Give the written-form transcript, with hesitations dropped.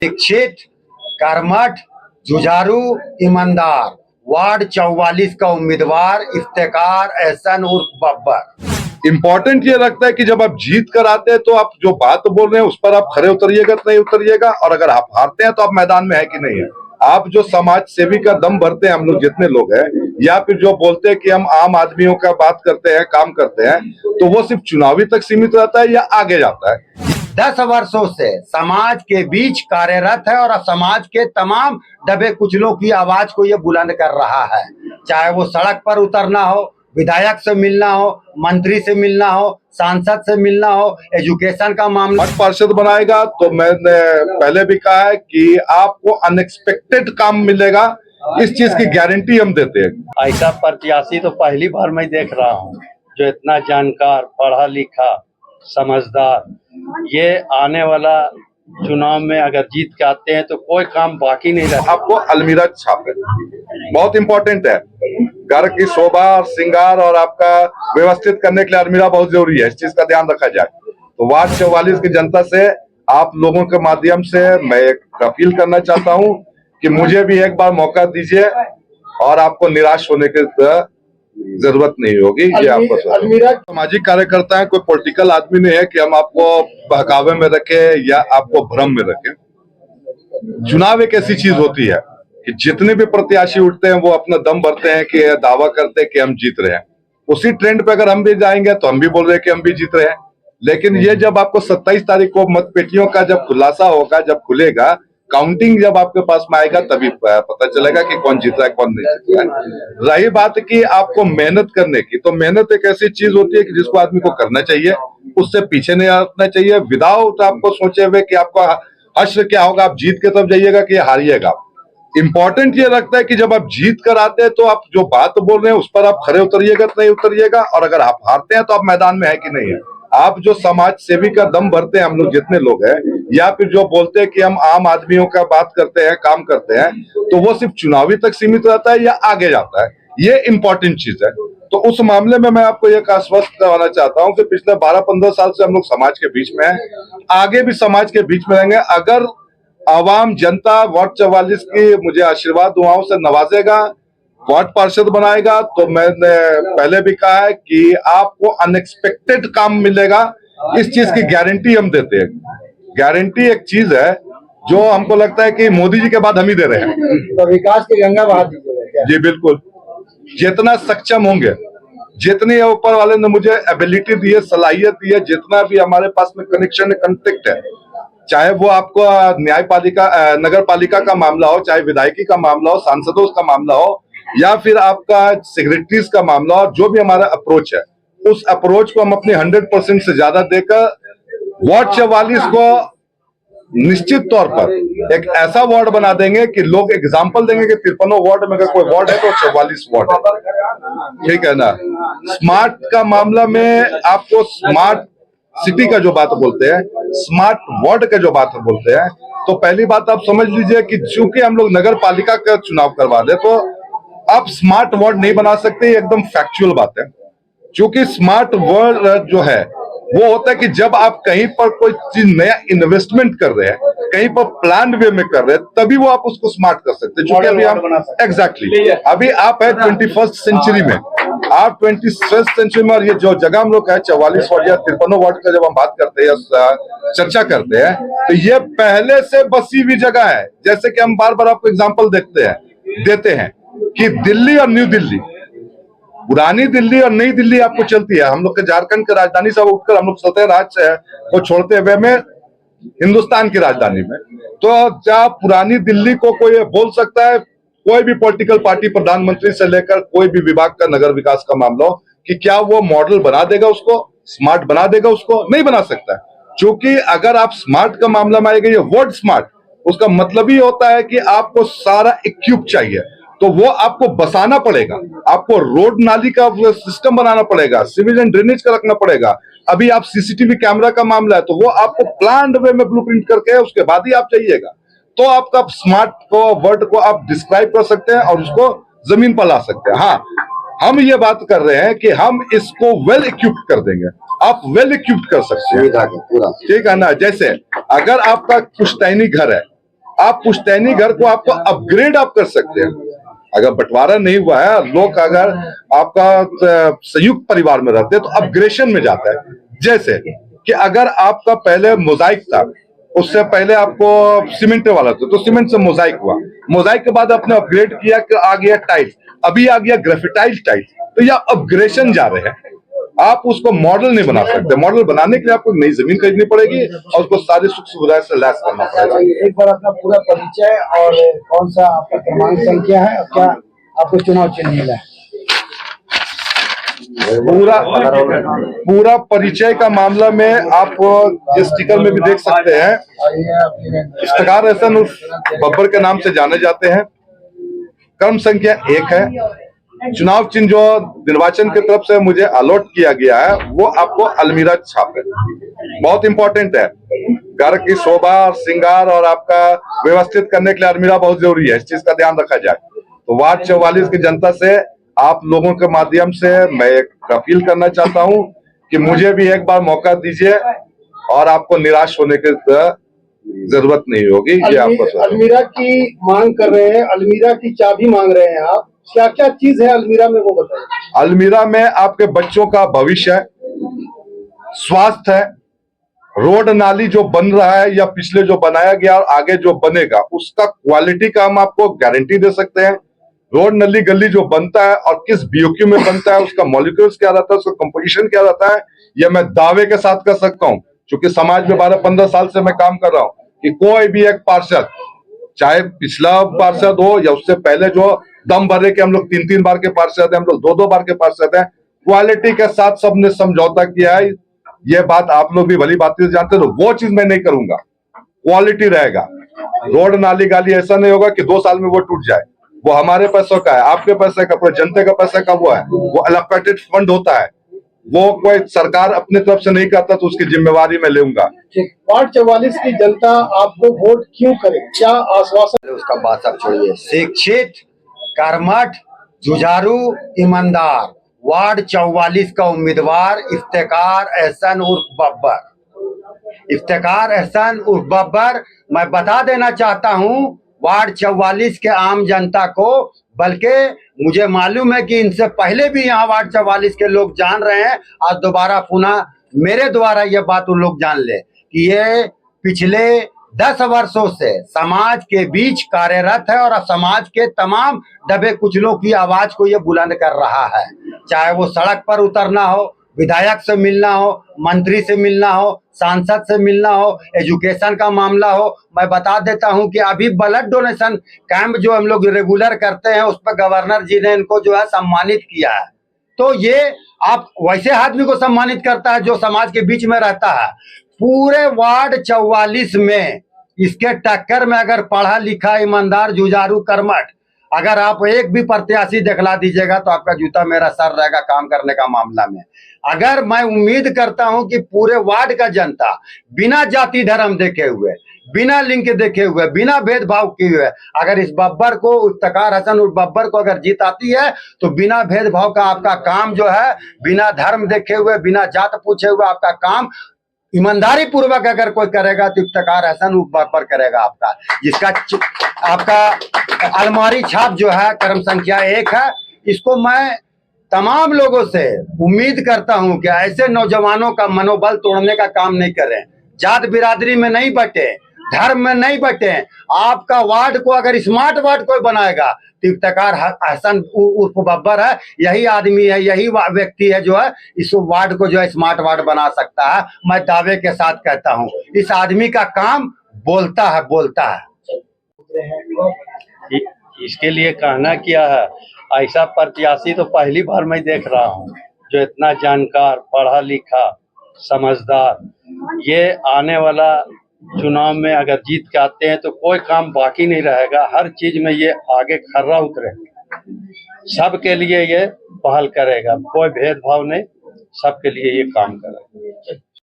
दीक्षित, कर्मठ, जुझारू, ईमानदार, वार्ड 44 का उम्मीदवार इफ्तिकार एहसन उर्फ बब्बर। इम्पोर्टेंट ये लगता है कि जब आप जीत कर आते हैं तो आप जो बात बोल रहे हैं उस पर आप खरे उतरिएगा तो नहीं उतरिएगा, और अगर आप हारते हैं तो आप मैदान में है कि नहीं है। आप जो समाज सेवी का दम भरते हैं, हम लोग जितने लोग हैं, या फिर जो बोलते हैं कि हम आम आदमियों का बात करते हैं, काम करते हैं, तो वो सिर्फ चुनावी तक सीमित रहता है या आगे जाता है। 10 वर्षों से समाज के बीच कार्यरत है और समाज के तमाम दबे कुचलों की आवाज को ये बुलंद कर रहा है। चाहे वो सड़क पर उतरना हो, विधायक से मिलना हो, मंत्री से मिलना हो, सांसद से मिलना हो, एजुकेशन का मामला। वार्ड पार्षद बनाएगा तो मैंने पहले भी कहा है कि आपको अनएक्सपेक्टेड काम मिलेगा, इस चीज की गारंटी हम देते हैं। ऐसा प्रत्याशी तो पहली बार मैं देख रहा हूँ जो इतना जानकार, पढ़ा लिखा, समझदार। ये आने वाला चुनाव में अगर जीत के आते हैं तो कोई काम बाकी नहीं रहता। आपको अलमीरा छापे बहुत इंपॉर्टेंट है। घर की शोभा और श्रृंगार और आपका व्यवस्थित करने के लिए अलमीरा बहुत जरूरी है, इस चीज का ध्यान रखा जाए। तो वार्ड 44 की जनता से आप लोगों के माध्यम से मैं एक अपील करना चाहता हूं कि मुझे भी एक बार मौका दीजिए और आपको निराश होने की जरूरत नहीं होगी। ये आपको सामाजिक कार्यकर्ता है, कोई पॉलिटिकल आदमी नहीं है कि हम आपको बहकावे में रखे या आपको भ्रम में रखे। चुनाव एक ऐसी चीज होती है कि जितने भी प्रत्याशी उठते हैं वो अपना दम भरते हैं कि दावा करते हैं कि हम जीत रहे हैं। उसी ट्रेंड पे अगर हम भी जाएंगे तो हम भी बोल रहे हैं कि हम भी जीत रहे हैं। लेकिन ये जब आपको 27 तारीख को मतपेटियों का जब खुलासा होगा, जब खुलेगा, काउंटिंग जब आपके पास में आएगा, तभी पता चलेगा कि कौन जीत रहा है कौन नहीं जीत रहा है। रही बात कि आपको मेहनत करने की, तो मेहनत एक ऐसी चीज होती है कि जिसको आदमी को करना चाहिए, उससे पीछे नहीं हटना चाहिए। विदाउट आपको सोचे हुए कि आपका हश्र क्या होगा, आप जीत के तब जाइएगा कि हारिएगा। इंपॉर्टेंट ये लगता है कि जब आप जीत कर आते हैं तो आप जो बात बोल रहे हैं उस पर आप खरे उतरिएगा तो नहीं उतरिएगा, और अगर आप हारते हैं तो आप मैदान में है कि नहीं है। आप जो समाज सेवी का दम भरते हैं, हम लोग जितने लोग हैं, या फिर जो बोलते हैं कि हम आम आदमियों का बात करते हैं, काम करते हैं, तो वो सिर्फ चुनावी तक सीमित रहता है या आगे जाता है। ये इंपॉर्टेंट चीज है। तो उस मामले में मैं आपको एक आश्वस्त करवाना चाहता हूं कि पिछले 12-15 साल से हम लोग समाज के बीच में हैं, आगे भी समाज के बीच में रहेंगे। अगर आवाम जनता वार्ड 44 की मुझे आशीर्वाद दुआओं से नवाजेगा, वार्ड पार्षद बनाएगा, तो मैंने पहले भी कहा है कि आपको अनएक्सपेक्टेड काम मिलेगा, इस चीज की गारंटी हम देते हैं। गारंटी एक चीज है जो हमको लगता है कि मोदी जी के बाद हम ही दे रहे हैं। तो विकास की गंगा बहा दीजिएगा। जी बिल्कुल, जितना सक्षम होंगे, जितनी ऊपर वाले ने मुझे एबिलिटी दी है, सलाहियत दी है, जितना भी हमारे पास में कनेक्शन है, कंटेक्ट है, चाहे वो आपको न्यायपालिका नगर पालिका का मामला हो, चाहे विधायकी का मामला हो, सांसदों का मामला हो, या फिर आपका सेक्रेटरीज का मामला हो, जो भी हमारा अप्रोच है, उस अप्रोच को हम अपने 100% से ज्यादा देकर वार्ड 44 को निश्चित तौर पर एक ऐसा वार्ड बना देंगे कि लोग एग्जाम्पल देंगे कि 53 वार्ड में अगर कोई वार्ड है तो 44 वार्ड है। ठीक है ना। स्मार्ट का मामला में आपको स्मार्ट सिटी का जो बात बोलते हैं, स्मार्ट वार्ड का जो बात बोलते हैं, तो पहली बात आप समझ लीजिए कि चूंकि हम लोग नगर पालिका का चुनाव करवा दे तो आप स्मार्ट वार्ड नहीं बना सकते, एकदम फैक्चुअल बात है। क्योंकि स्मार्ट वार्ड जो है वो होता है कि जब आप कहीं पर कोई चीज नया इन्वेस्टमेंट कर रहे हैं, कहीं पर प्लान वे में कर रहे हैं, तभी वो आप उसको स्मार्ट कर सकते हैं। क्योंकि अभी हम एग्जैक्टली अभी आप है 21st सेंचुरी में, आप 21st सेंचुरी में, और ये जो जगह हम लोग है 44 वार्ड या 53 वार्ड का जब हम बात करते हैं, चर्चा करते हैं, तो ये पहले से बसी हुई जगह है। जैसे कि हम बार बार आपको एग्जाम्पल देते हैं कि दिल्ली और न्यू दिल्ली, पुरानी दिल्ली और नई दिल्ली आपको चलती है। हम लोग के झारखंड की राजधानी से उठकर हम लोग चलते हैं राज्य को छोड़ते हुए में हिंदुस्तान की राजधानी में। तो क्या पुरानी दिल्ली को कोई बोल सकता है, कोई भी पॉलिटिकल पार्टी, प्रधानमंत्री से लेकर कोई भी विभाग का नगर विकास का मामला हो, कि क्या वो मॉडल बना देगा, उसको स्मार्ट बना देगा? उसको नहीं बना सकता। क्योंकि अगर आप स्मार्ट का मामला में आएगा, ये वर्ड स्मार्ट, उसका मतलब ही होता है कि आपको सारा इक्विप चाहिए, तो वो आपको बसाना पड़ेगा। आपको रोड नाली का सिस्टम बनाना पड़ेगा, सीवेज एंड ड्रेनेज का रखना पड़ेगा। अभी आप सीसीटीवी कैमरा का मामला है, तो वो आपको प्लान वे में ब्लूप्रिंट करके उसके बाद ही आप जाइएगा, तो आपका स्मार्ट को वर्ड को आप डिस्क्राइब कर सकते हैं और उसको जमीन पर ला सकते हैं। हाँ, हम ये बात कर रहे हैं कि हम इसको वेल इक्विप्ड कर देंगे। आप वेल इक्विप्ड कर सकते हैं, ठीक है ना। जैसे अगर आपका पुश्तैनी घर है, आप पुश्तैनी घर को आपको अपग्रेड आप कर सकते हैं। अगर बंटवारा नहीं हुआ है, लोग अगर आपका संयुक्त परिवार में रहते हैं तो अपग्रेडेशन में जाता है। जैसे कि अगर आपका पहले मोजाइक था, उससे पहले आपको सीमेंट वाला था, तो सीमेंट से मोजाइक हुआ, मोजाइक के बाद आपने अपग्रेड किया कि आ गया टाइल्स, अभी आ गया ग्रेफिटाइल टाइल्स, तो यह अपग्रेडेशन जा रहे हैं। आप उसको मॉडल नहीं बना सकते। मॉडल बनाने के लिए आपको नई जमीन खरीदनी पड़ेगी और उसको सारी सुख सुविधाएं से लैस करना पड़ेगा। एक बार अपना पूरा परिचय और कौन सा आपका क्रमांक संख्या है और क्या आपको चुनाव चिन्ह मिला है? पूरा परिचय का मामला में आप जिस स्टिकर में भी देख सकते हैं, इफ्तिकार हसन उर्फ बब्बर के नाम से जाने जाते हैं। क्रम संख्या 1 है। चुनाव चिन्ह जो निर्वाचन की तरफ से मुझे अलॉट किया गया है वो आपको अलमीरा छाप है। बहुत इंपॉर्टेंट है। घर की शोभा और श्रृंगार और आपका व्यवस्थित करने के लिए अलमीरा बहुत जरूरी है, इस चीज का ध्यान रखा जाए। तो वार्ड 44 की जनता से आप लोगों के माध्यम से मैं एक अपील करना चाहता हूं कि मुझे भी एक बार मौका दीजिए और आपको निराश होने की जरूरत नहीं होगी। ये आपको अलमीरा की मांग कर रहे हैं, अलमीरा की चाबी मांग रहे हैं आप, क्या क्या चीज है अलमीरा में वो बताइए। अलमीरा में आपके बच्चों का भविष्य है, स्वास्थ्य है, रोड नाली जो बन रहा है या पिछले जो बनाया गया और आगे जो बनेगा उसका क्वालिटी का हम आपको गारंटी दे सकते हैं। रोड नली गली जो बनता है और किस बीओक्यू में बनता है, उसका मॉलिक्यूल्स क्या रहता है, उसका कंपोजिशन क्या रहता है, यह मैं दावे के साथ कर सकता हूं, क्योंकि समाज में 12-15 साल से मैं काम कर रहा हूं कि कोई भी एक पार्षद, चाहे पिछला पार्षद हो या उससे पहले जो दम भरे के हम लोग 3-3 बार के पार्षद हैं, हम लोग 2-2 बार के पार्षद हैं, क्वालिटी के साथ सबने समझौता किया है। ये बात आप लोग भी भली बात से जानते हो। तो वो चीज मैं नहीं करूंगा, क्वालिटी रहेगा। रोड नाली गाली ऐसा नहीं होगा कि 2 साल में वो टूट जाए। वो हमारे पैसों का है, आपके पैसे का, पूरे जनता का पैसा का वो है। वो एलोकेटेड फंड होता है, वो कोई सरकार अपने तरफ से नहीं करता तो उसकी जिम्मेवारी मैं लूंगा। वार्ड 44 की जनता आपको वोट क्यों करे, क्या आश्वासन? उसका बात आप छोड़िए। शिक्षित, कर्मठ, जुझारू, ईमानदार वार्ड 44 का उम्मीदवार इफ्तिकार एहसन उर्फ बब्बर। इफ्तिकार एहसन उर्फ बब्बर, मैं बता देना चाहता हूं वार्ड 44 के आम जनता को, बल्कि मुझे मालूम है कि इनसे पहले भी यहाँ वार्ड 44 के लोग जान रहे हैं। आज दोबारा पुनः मेरे द्वारा यह बात उन लोग जान ले कि ये पिछले 10 वर्षों से समाज के बीच कार्यरत है और समाज के तमाम दबे कुचलों की आवाज को ये बुलंद कर रहा है। चाहे वो सड़क पर उतरना हो, विधायक से मिलना हो, मंत्री से मिलना हो, सांसद से मिलना हो, एजुकेशन का मामला हो। मैं बता देता हूं कि अभी ब्लड डोनेशन कैंप जो हम लोग रेगुलर करते हैं उस पर गवर्नर जी ने इनको जो है सम्मानित किया है। तो ये आप वैसे आदमी को सम्मानित करता है जो समाज के बीच में रहता है। पूरे वार्ड 44 में इसके टक्कर में अगर पढ़ा लिखा, ईमानदार, जुझारू, कर्मठ अगर आप एक भी प्रत्याशी दिखला दीजिएगा तो आपका जूता मेरा सर रहेगा काम करने का मामला में। अगर मैं उम्मीद करता हूं कि पूरे वार्ड का जनता बिना जाति धर्म देखे हुए, बिना लिंग देखे हुए, बिना भेदभाव किए हुए अगर इस बब्बर को, इफ्तिकार हसन उर्फ बब्बर को अगर जीत आती है तो बिना भेदभाव का आपका काम जो है, बिना धर्म देखे हुए, बिना जात पूछे हुए आपका काम ईमानदारी पूर्वक अगर कोई करेगा तो इफ्तिकार हसन उर्फ बब्बर करेगा आपका, जिसका आपका अलमारी छाप जो है क्रम संख्या 1 है। इसको मैं तमाम लोगों से उम्मीद करता हूं कि ऐसे नौजवानों का मनोबल तोड़ने का काम नहीं करें, जात बिरादरी में नहीं बटे, धर्म में नहीं बटे। आपका वार्ड को अगर स्मार्ट वार्ड कोई बनाएगा तो इफ्तिकार हसन उर्फ बब्बर है, यही आदमी है, यही व्यक्ति है जो है इस वार्ड को जो है स्मार्ट वार्ड बना सकता है। मैं दावे के साथ कहता हूं इस आदमी का काम बोलता है। इसके लिए कहना क्या है, ऐसा प्रत्याशी तो पहली बार मैं देख रहा हूँ जो इतना जानकार, पढ़ा लिखा, समझदार। ये आने वाला चुनाव में अगर जीत के आते हैं तो कोई काम बाकी नहीं रहेगा, हर चीज में ये आगे खर्रा उतरेगा, सबके लिए ये पहल करेगा, कोई भेदभाव नहीं, सबके लिए ये काम करेगा।